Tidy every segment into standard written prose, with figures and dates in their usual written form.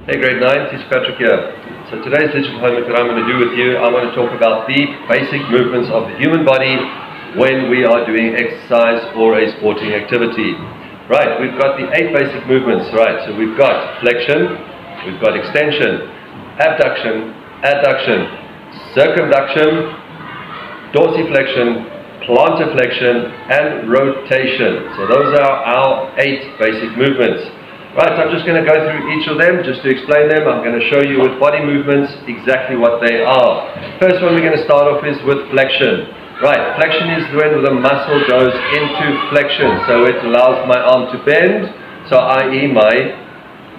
Hey grade 9, teacher Patrick here. So today's digital homework that I'm going to do with you, I want to talk about the basic movements of the human body when we are doing exercise or a sporting activity. Right, we've got the 8 basic movements, right? So we've got flexion, we've got extension, abduction, adduction, circumduction, dorsiflexion, plantar flexion, and rotation. So those are our 8 basic movements. Right, so I'm just going to go through each of them just to explain them. I'm going to show you with body movements exactly what they are. First one we're going to start off is with flexion. Right, flexion is when the muscle goes into flexion, so it allows my arm to bend, so i.e. my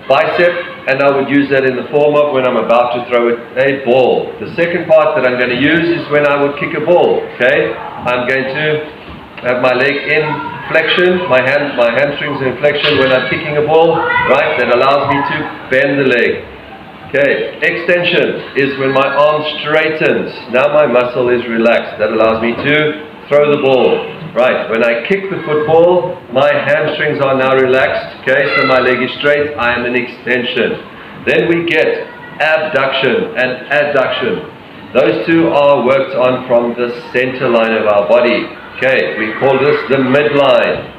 bicep, and I would use that in the form of when I'm about to throw a ball. The second part that I'm going to use is when I would kick a ball. Okay, I'm going to have my leg in flexion, my hamstrings in flexion when I'm kicking a ball, right? That allows me to bend the leg. Okay, extension is when my arm straightens. Now my muscle is relaxed. That allows me to throw the ball. Right, when I kick the football, my hamstrings are now relaxed. Okay, so my leg is straight. I am in extension. Then we get abduction and adduction. Those two are worked on from the center line of our body. Okay, we call this the midline.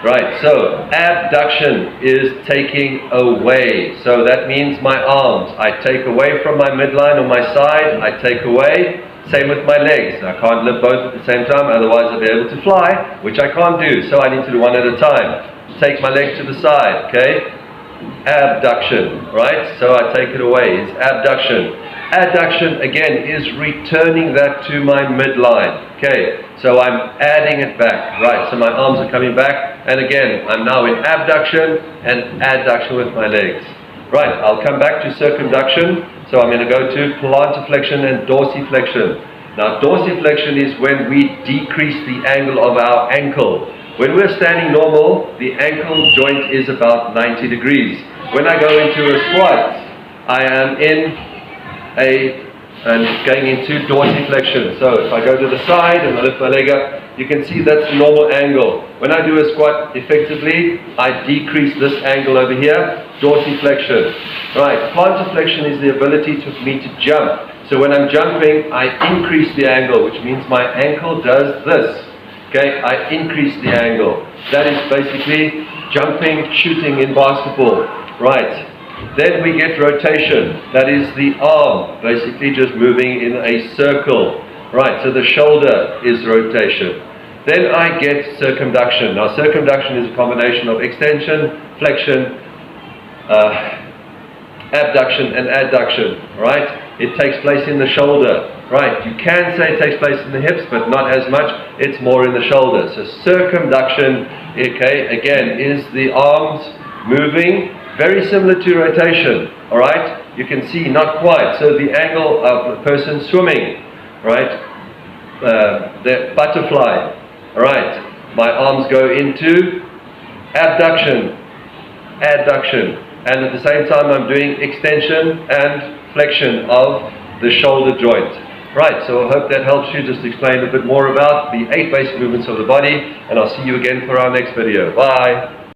Right, so abduction is taking away. So that means my arms, I take away from my midline on my side, I take away. Same with my legs. I can't lift both at the same time, otherwise I'll be able to fly, which I can't do. So I need to do one at a time. Take my leg to the side, okay? Abduction, right? So I take it away. It's abduction. Adduction, again, is returning that to my midline. Okay, so I'm adding it back. Right, so my arms are coming back. And again, I'm now in abduction and adduction with my legs. Right, I'll come back to circumduction. So I'm going to go to plantar flexion and dorsiflexion. Now, dorsiflexion is when we decrease the angle of our ankle. When we're standing normal, the ankle joint is about 90 degrees. When I go into a squat, I am going into dorsiflexion. So if I go to the side and I lift my leg up, you can see that's the normal angle. When I do a squat effectively, I decrease this angle over here, dorsiflexion. Right, plantar flexion is the ability for me to jump. So when I'm jumping, I increase the angle, which means my ankle does this. Okay, I increase the angle. That is basically jumping, shooting in basketball. Right. Then we get rotation. That is the arm, basically just moving in a circle. Right, so the shoulder is rotation. Then I get circumduction. Now circumduction is a combination of extension, flexion, abduction and adduction. Right, it takes place in the shoulder. Right, you can say it takes place in the hips, but not as much. It's more in the shoulder. So circumduction, okay, again, is the arms moving. Very similar to rotation, all right? You can see, not quite. So the angle of the person swimming, right? The butterfly, all right? My arms go into abduction, adduction, and at the same time I'm doing extension and flexion of the shoulder joint. Right, so I hope that helps you just to explain a bit more about the 8 basic movements of the body, and I'll see you again for our next video. Bye!